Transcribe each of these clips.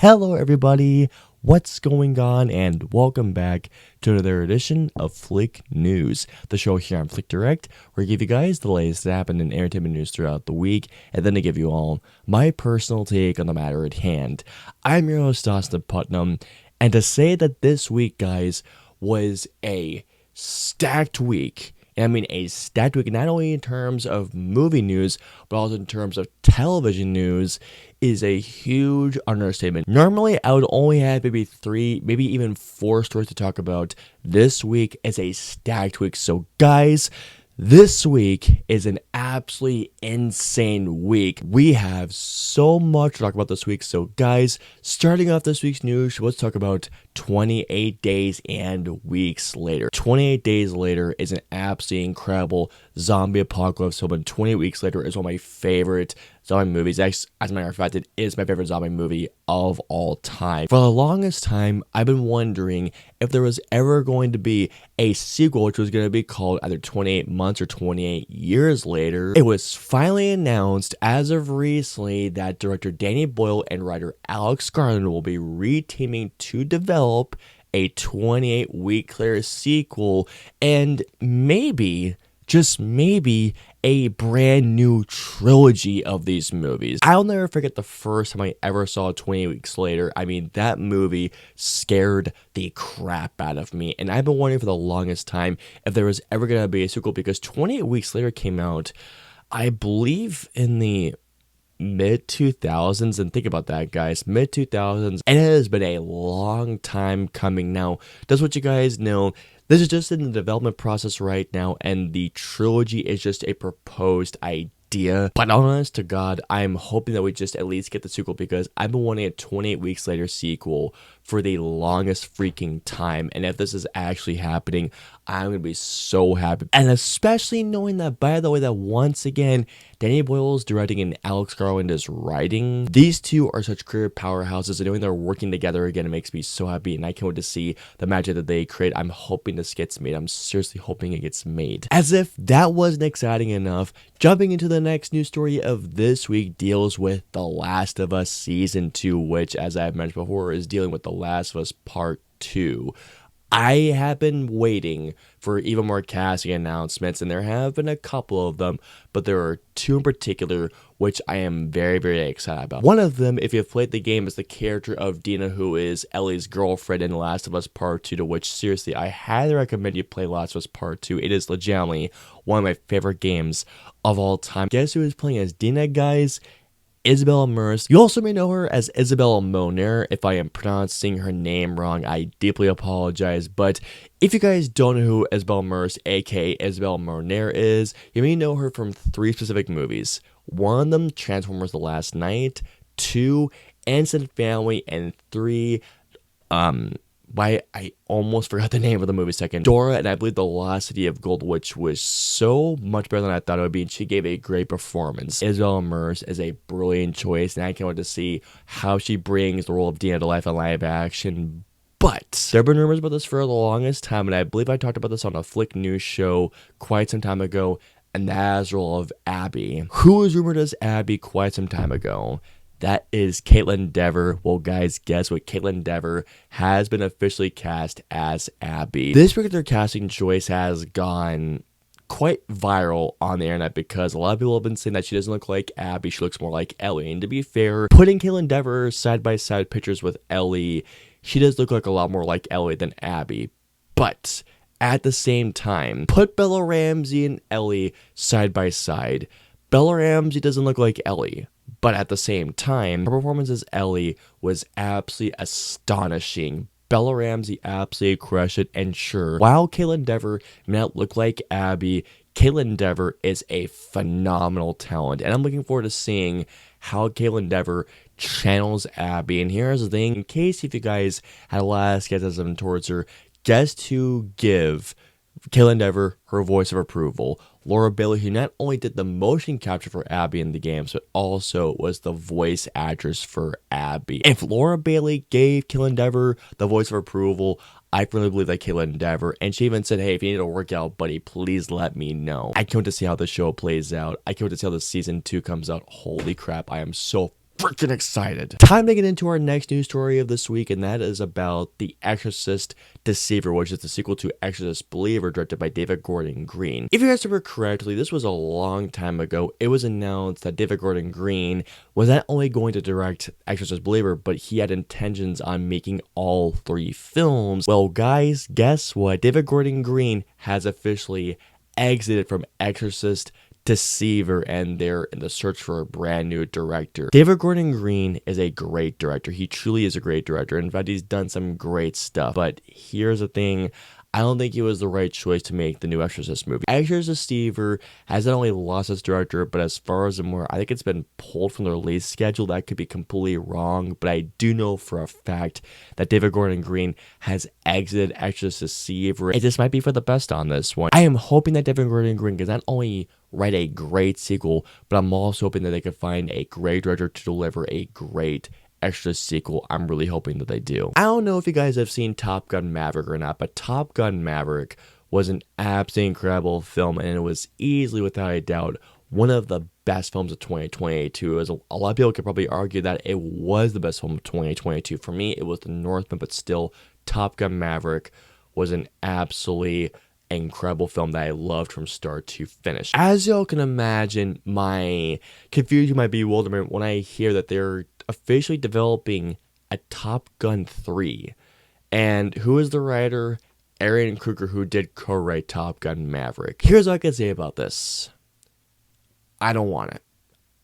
Hello everybody, what's going on, and welcome back to another edition of Flick News, the show here on Flick Direct, where I give you guys the latest that happened in entertainment news throughout the week, and then to give you all my personal take on the matter at hand. I'm your host, Austin Putnam, and to say that this week, guys, was a stacked week. And I mean a stacked week, not only in terms of movie news, but also in terms of television news, is a huge understatement. Normally, I would only have maybe 3, maybe even 4 stories to talk about. This week is a stacked week. So guys, this week is an absolutely insane week. We have so much to talk about this week. So guys, starting off this week's news, let's talk about 28 days and weeks later. 28 days later is an absolutely incredible zombie apocalypse film, and 28 weeks later is one of my favorite zombie movies. As a matter of fact, it is my favorite zombie movie of all time. For the longest time, I've been wondering if there was ever going to be a sequel, which was going to be called either 28 months or 28 years later. It was finally announced as of recently that director Danny Boyle and writer Alex Garland will be reteaming to develop a 28-week later sequel, and maybe, just maybe, a brand new trilogy of these movies. I'll never forget the first time I ever saw 28 Weeks Later. I mean, that movie scared the crap out of me, and I've been wondering for the longest time if there was ever going to be a sequel, because 28 Weeks Later came out, I believe, in the mid-2000s, and think about that, guys, mid-2000s, and it has been a long time coming now. Just what you guys know, this is just in the development process right now, and the trilogy is just a proposed idea. But honest to God, I'm hoping that we just at least get the sequel, because I've been wanting a 28 Weeks Later sequel for the longest freaking time. And if this is actually happening, I'm going to be so happy. And especially knowing that, by the way, that once again, Danny Boyle is directing and Alex Garland is writing. These two are such career powerhouses, and knowing they're working together again, it makes me so happy. And I can't wait to see the magic that they create. I'm hoping this gets made. I'm seriously hoping it gets made. As if that wasn't exciting enough, jumping into the next news story of this week deals with The Last of Us Season 2, which, as I've mentioned before, is dealing with The Last of Us Part 2. I have been waiting for even more casting announcements, and there have been a couple of them, but there are 2 in particular which I am very, very excited about. One of them, if you've played the game, is the character of Dina, who is Ellie's girlfriend in Last of Us Part 2, to which, seriously, I highly recommend you play Last of Us Part 2. It is legitimately one of my favorite games of all time. Guess who is playing as Dina, guys? Isabella Merce. You also may know her as Isabella Moner. If I am pronouncing her name wrong, I deeply apologize. But if you guys don't know who Isabella Merce, aka Isabella Moner, is, you may know her from 3 specific movies. One of them, Transformers: The Last Night. 2, Instant Family. And 3, I almost forgot the name of the movie second. Dora, and I believe The Lost City of Gold, which was so much better than I thought it would be, and she gave a great performance. Isabella Merce is a brilliant choice, and I can't wait to see how she brings the role of Dina to life in live action. But there have been rumors about this for the longest time, and I believe I talked about this on a Flick News show quite some time ago, and that is the role of Abby. Who was rumored as Abby quite some time ago? That is Caitlin Dever. Well, guys, guess what? Caitlin Dever has been officially cast as Abby. This particular casting choice has gone quite viral on the internet, because a lot of people have been saying that she doesn't look like Abby, she looks more like Ellie. And to be fair, putting Caitlin Dever side-by-side pictures with Ellie, she does look like a lot more like Ellie than Abby. But at the same time, put Bella Ramsey and Ellie side-by-side. Bella Ramsey doesn't look like Ellie. But at the same time, her performance as Ellie was absolutely astonishing. Bella Ramsey absolutely crushed it, and sure, while Caitlin Dever may not look like Abby, Caitlin Dever is a phenomenal talent, and I'm looking forward to seeing how Caitlin Dever channels Abby. And here's the thing, in case if you guys had a lot of skepticism towards her, guess who give Caitlin Dever her voice of approval? Laura Bailey, who not only did the motion capture for Abby in the games, but also was the voice actress for Abby. If Laura Bailey gave Caitlin Dever the voice of approval, I firmly believe that Caitlin Dever, and she even said, hey, if you need to work out, buddy, please let me know. I can't wait to see how the show plays out. I can't wait to see how the season 2 comes out. Holy crap, I am so freaking excited. Time to get into our next news story of this week, and that is about The Exorcist Deceiver, which is the sequel to Exorcist Believer, directed by David Gordon Green. If you guys remember correctly, this was a long time ago. It was announced that David Gordon Green was not only going to direct Exorcist Believer, but he had intentions on making all 3 films. Well, guys, guess what? David Gordon Green has officially exited from Exorcist Deceiver, and they're in the search for a brand new director. David Gordon Green is a great director. He truly is a great director. In fact, he's done some great stuff. But here's the thing. I don't think he was the right choice to make the new Exorcist movie. Exorcist Deceiver has not only lost its director, but as far as I'm aware, I think it's been pulled from the release schedule. That could be completely wrong, but I do know for a fact that David Gordon Green has exited Exorcist Deceiver. It just might be for the best on this one. I am hoping that David Gordon Green can not only write a great sequel, but I'm also hoping that they could find a great director to deliver a great Exorcist sequel. I'm really hoping that they do. I don't know if you guys have seen Top Gun Maverick or not, but Top Gun Maverick was an absolutely incredible film, and it was easily, without a doubt, one of the best films of 2022. As a lot of people could probably argue that it was the best film of 2022. For me, it was The Northman, but still, Top Gun Maverick was an absolutely incredible film that I loved from start to finish. As y'all can imagine, my confusion, my bewilderment when I hear that they're officially developing a Top Gun 3. And who is the writer? Aaron Kruger, who did co-write Top Gun Maverick. Here's what I can say about this. I don't want it.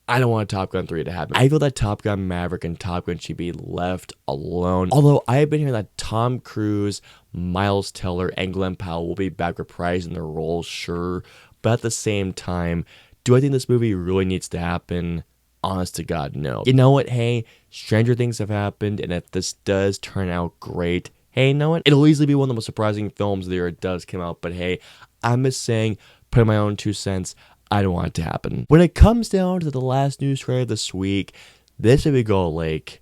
I don't want Top Gun 3 to happen. I feel that Top Gun Maverick and Top Gun should be left alone. Although I have been hearing that Tom Cruise, Miles Teller, and Glenn Powell will be back reprising their roles, sure. But at the same time, do I think this movie really needs to happen? Honest to God, no. You know what? Hey, stranger things have happened, and if this does turn out great, hey, you know what? It'll easily be one of the most surprising films the year it does come out. But hey, I'm just saying, putting my own 2 cents, I don't want it to happen. When it comes down to the last news story of this week, this would go like,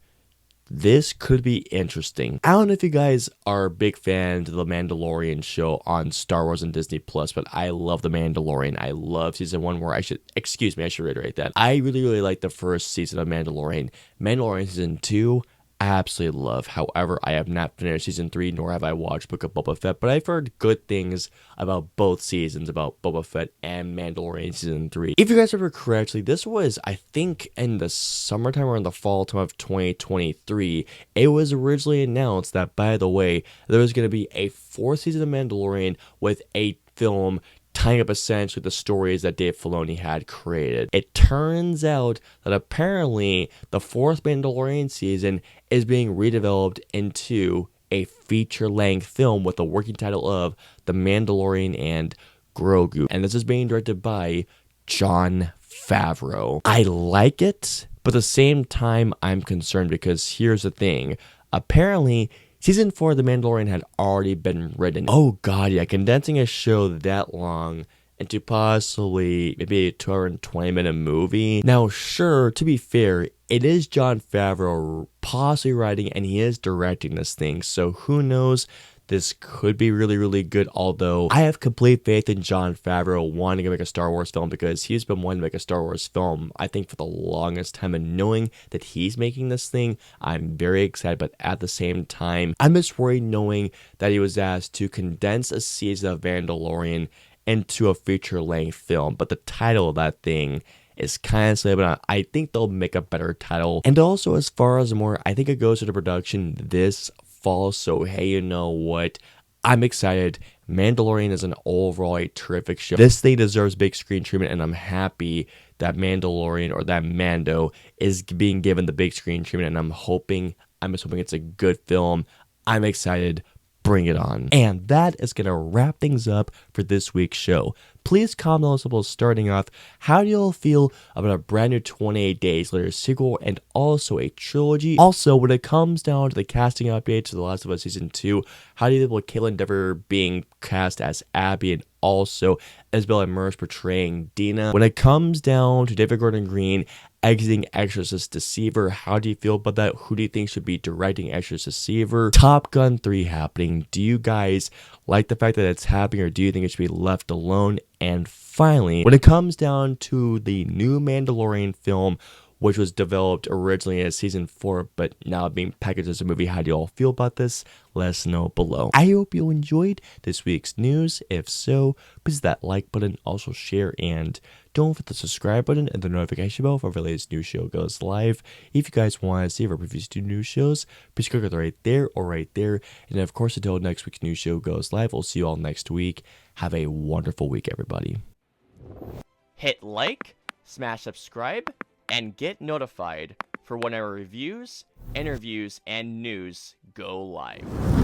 this could be interesting. I don't know if you guys are big fans of the Mandalorian show on Star Wars and Disney Plus, but I love the Mandalorian. I love season 1 where I should reiterate that. I really like the first season of Mandalorian. Mandalorian season 2, I absolutely love. However, I have not finished season 3, nor have I watched Book of Boba Fett, but I've heard good things about both seasons, about Boba Fett and Mandalorian season 3. If you guys remember correctly, this was, I think, in the summertime or in the fall time of 2023. It was originally announced that, by the way, there was going to be a 4th season of Mandalorian with a film tying up essentially the stories that Dave Filoni had created. It turns out that apparently the 4th Mandalorian season is being redeveloped into a feature-length film with the working title of The Mandalorian and Grogu. And this is being directed by Jon Favreau. I like it, but at the same time, I'm concerned because here's the thing. Apparently, Season 4 of The Mandalorian had already been written. Oh god, yeah, condensing a show that long into possibly maybe a 220-minute movie. Now, sure, to be fair, it is Jon Favreau possibly writing and he is directing this thing, so who knows? This could be really good, although I have complete faith in Jon Favreau wanting to make a Star Wars film because he's been wanting to make a Star Wars film, I think, for the longest time, and knowing that he's making this thing, I'm very excited, but at the same time, I'm just worried knowing that he was asked to condense a season of Mandalorian into a feature-length film, but the title of that thing is kind of silly, but I think they'll make a better title. And also, as far as more, I think it goes to the production this fall, so hey, you know what? I'm excited. Mandalorian is an overall a terrific show. This thing deserves big screen treatment, and I'm happy that Mandalorian, or that Mando, is being given the big screen treatment, and I'm just hoping it's a good film. I'm excited. Bring it on. And that is going to wrap things up for this week's show. Please comment below starting off, how do you all feel about a brand new 28 Days Later sequel and also a trilogy? Also, when it comes down to the casting updates to The Last of Us Season 2, how do you feel about Caitlin Dever being cast as Abby and also Isabella Merce portraying Dina? When it comes down to David Gordon Green exiting Exorcist Deceiver, how do you feel about that? Who do you think should be directing Exorcist Deceiver? Top Gun 3 happening. Do you guys like the fact that it's happening, or do you think it should be left alone? And finally, when it comes down to the new Mandalorian film, which was developed originally as season 4, but now being packaged as a movie. How do you all feel about this? Let us know below. I hope you enjoyed this week's news. If so, please hit that like button, also share, and don't forget the subscribe button and the notification bell for the latest new show goes live. If you guys want to see our previous 2 new shows, please click it right there or right there. And of course, until next week's new show goes live, we'll see you all next week. Have a wonderful week, everybody. Hit like, smash subscribe, and get notified for when our reviews, interviews, and news go live.